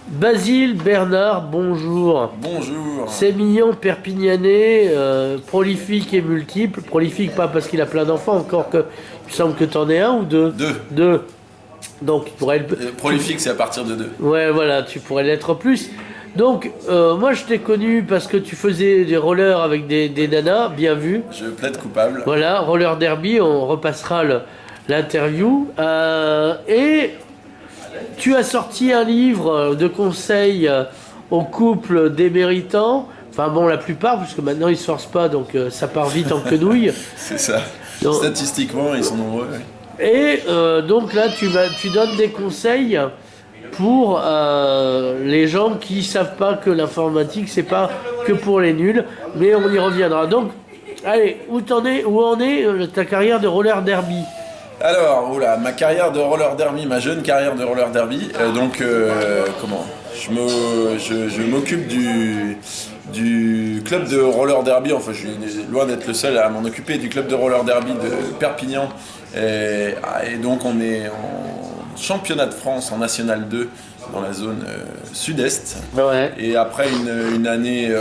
Basile Bernard, bonjour. Bonjour. Sémillant Perpignanais, prolifique et multiple. Prolifique pas parce qu'il a plein d'enfants, encore que il me semble que t'en es un ou deux. Deux. Deux. Donc il pourrait Prolifique, c'est à partir de deux. Ouais, voilà, tu pourrais l'être plus. Donc moi je t'ai connu parce que tu faisais des rollers avec des nanas, bien vu. Je plaide coupable. Voilà, roller derby, on repassera l'interview. Et tu as sorti un livre de conseils aux couples déméritants. Enfin bon, la plupart, parce que maintenant ils se forcent pas, donc ça part vite en quenouille. C'est ça. Donc, Statistiquement, ils sont nombreux. Ouais. et donc là, tu donnes des conseils pour les gens qui savent pas que l'informatique, c'est pas que pour les nuls, mais on y reviendra. Donc, allez, où en est ta carrière de roller derby? Alors, oula, ma carrière de roller derby, ma jeune carrière de roller derby. Comment je m'occupe du club de roller derby. Enfin, je suis loin d'être le seul à m'en occuper du club de roller derby de Perpignan. Et donc, on est en championnat de France en National 2 dans la zone sud-est. Ouais. Et après une année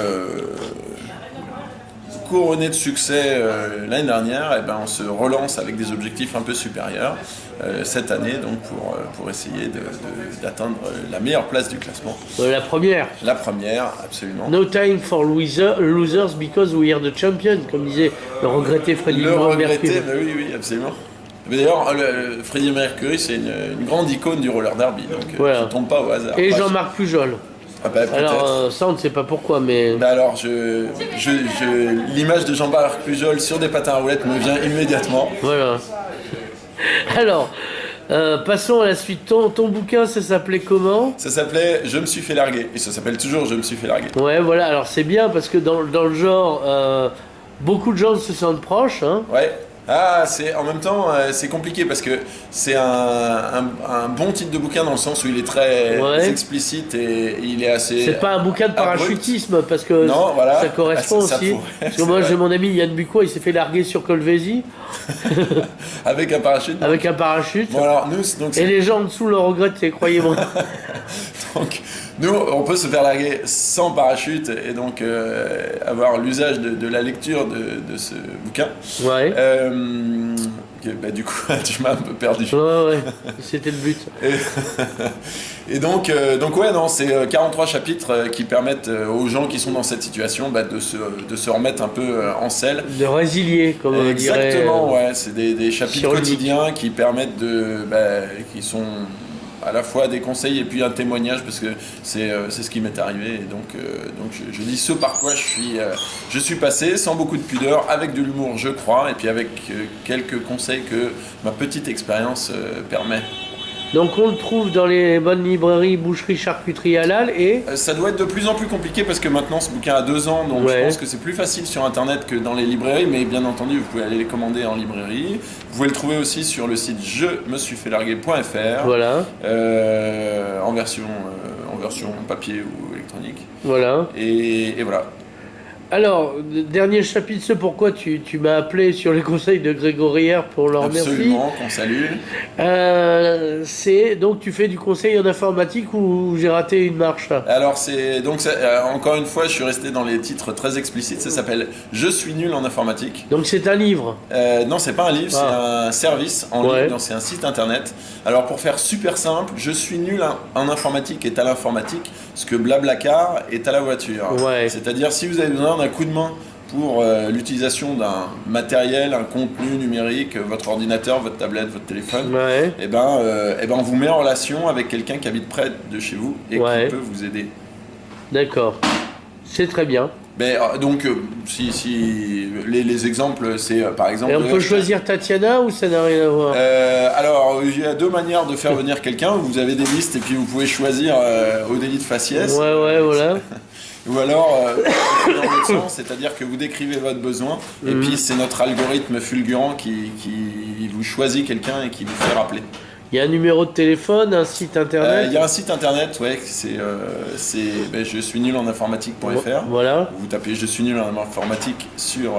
couronné de succès l'année dernière, et ben on se relance avec des objectifs un peu supérieurs cette année, donc pour essayer d'atteindre la meilleure place du classement. La première. La première, absolument. No time for losers because we are the champion, comme disait le regretté Freddie Mercury. Oui, oui, absolument. Mais d'ailleurs, Freddie Mercury, c'est une grande icône du roller derby, donc voilà. ça ne tombe pas au hasard. Et Jean-Marc Pujol. Ah bah, alors, ça, on ne sait pas pourquoi, mais... Bah alors, l'image de Jean-Marc Pujol sur des patins à roulettes me vient immédiatement. Voilà. Alors, passons à la suite. Ton bouquin, ça s'appelait comment? Ça s'appelait Je me suis fait larguer. Et ça s'appelle toujours Je me suis fait larguer. Ouais, voilà. Alors, c'est bien parce que dans le genre, beaucoup de gens se sentent proches. Hein. Ouais. Ah, en même temps, c'est compliqué parce que c'est un bon titre de bouquin dans le sens où il est très explicite et il est assez. C'est pas un bouquin de parachutisme parce que non, voilà. Ça correspond ça aussi. Pourrait, parce que moi, j'ai mon ami Yann Bucco, il s'est fait larguer sur Colvézi. Avec un parachute. Avec un parachute. Bon, alors, donc, et les gens en dessous le regrettent, croyez-moi. Donc, nous, on peut se faire larguer sans parachute et donc avoir l'usage de la lecture de ce bouquin. Ouais. Bah, du coup, tu m'as un peu perdu. Ouais, c'était le but. Et donc ouais, non, c'est 43 chapitres qui permettent aux gens qui sont dans cette situation de se remettre un peu en selle. De résilier, comme on dirait. Exactement, ouais. C'est des chapitres quotidiens qui permettent qui sont à la fois des conseils et puis un témoignage parce que c'est ce qui m'est arrivé et donc je dis ce par quoi je suis passé sans beaucoup de pudeur, avec de l'humour je crois et puis avec quelques conseils que ma petite expérience permet. Donc on le trouve dans les bonnes librairies, boucheries, charcuteries halal et... Ça doit être de plus en plus compliqué parce que maintenant ce bouquin a 2 ans, donc je pense que c'est plus facile sur internet que dans les librairies, mais bien entendu vous pouvez aller les commander en librairie. Vous pouvez le trouver aussi sur le site je me suis fait larguer.fr. Voilà. En version papier ou électronique. Voilà. Et voilà. Alors, dernier chapitre, ce pourquoi tu m'as appelé sur les conseils de Grégory R pour leur remercier. Absolument, qu'on salue. C'est donc tu fais du conseil en informatique ou j'ai raté une marche là. Alors encore une fois, je suis resté dans les titres très explicites. Ça s'appelle Je suis nul en informatique. Donc c'est un livre. Non, c'est pas un livre, c'est un service en ligne. Donc c'est un site internet. Alors pour faire super simple, je suis nul en informatique est à l'informatique, ce que Blablacar est à la voiture. Ouais. C'est-à-dire si vous avez besoin d'un coup de main pour l'utilisation d'un matériel, un contenu numérique, votre ordinateur, votre tablette, votre téléphone, et ben on vous met en relation avec quelqu'un qui habite près de chez vous et qui peut vous aider. D'accord, c'est très bien. Mais donc, si les exemples, c'est par exemple... Et on peut choisir Tatiana ou ça n'a rien à voir? Alors, il y a 2 manières de faire venir quelqu'un. Vous avez des listes et puis vous pouvez choisir au délit de faciès. Ouais, voilà. Ou alors, dans l'autre sens, c'est-à-dire que vous décrivez votre besoin, et puis c'est notre algorithme fulgurant qui vous choisit quelqu'un et qui vous fait rappeler. Il y a un numéro de téléphone, un site internet. Il y a un site internet, ouais, je suis nul en informatique.fr. Voilà. Vous tapez je suis nul en informatique sur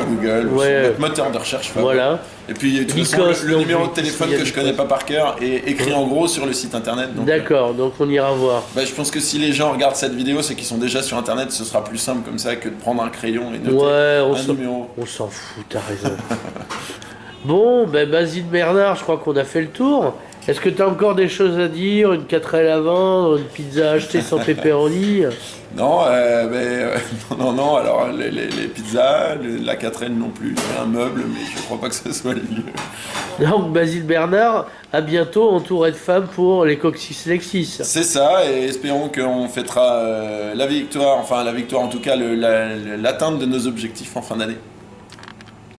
Google, ou sur notre moteur de recherche. Voilà. Et puis de toute façon, le numéro de téléphone que je connais pas par cœur est écrit en gros sur le site internet. D'accord, donc on ira voir. Je pense que si les gens regardent cette vidéo, c'est qu'ils sont déjà sur internet, ce sera plus simple comme ça que de prendre un crayon et noter un numéro. On s'en fout, t'as raison. Bon, Basile Bernard, je crois qu'on a fait le tour. Est-ce que tu as encore des choses à dire? Une 4L à vendre? Une pizza achetée sans pepperoni? Non, non, alors les pizzas, la 4L non plus, c'est un meuble, mais je crois pas que ce soit le lieu. Donc Basile Bernard, à bientôt entouré de femmes pour les Coccyx Lexis. C'est ça, et espérons qu'on fêtera la victoire en tout cas l'atteinte de nos objectifs en fin d'année.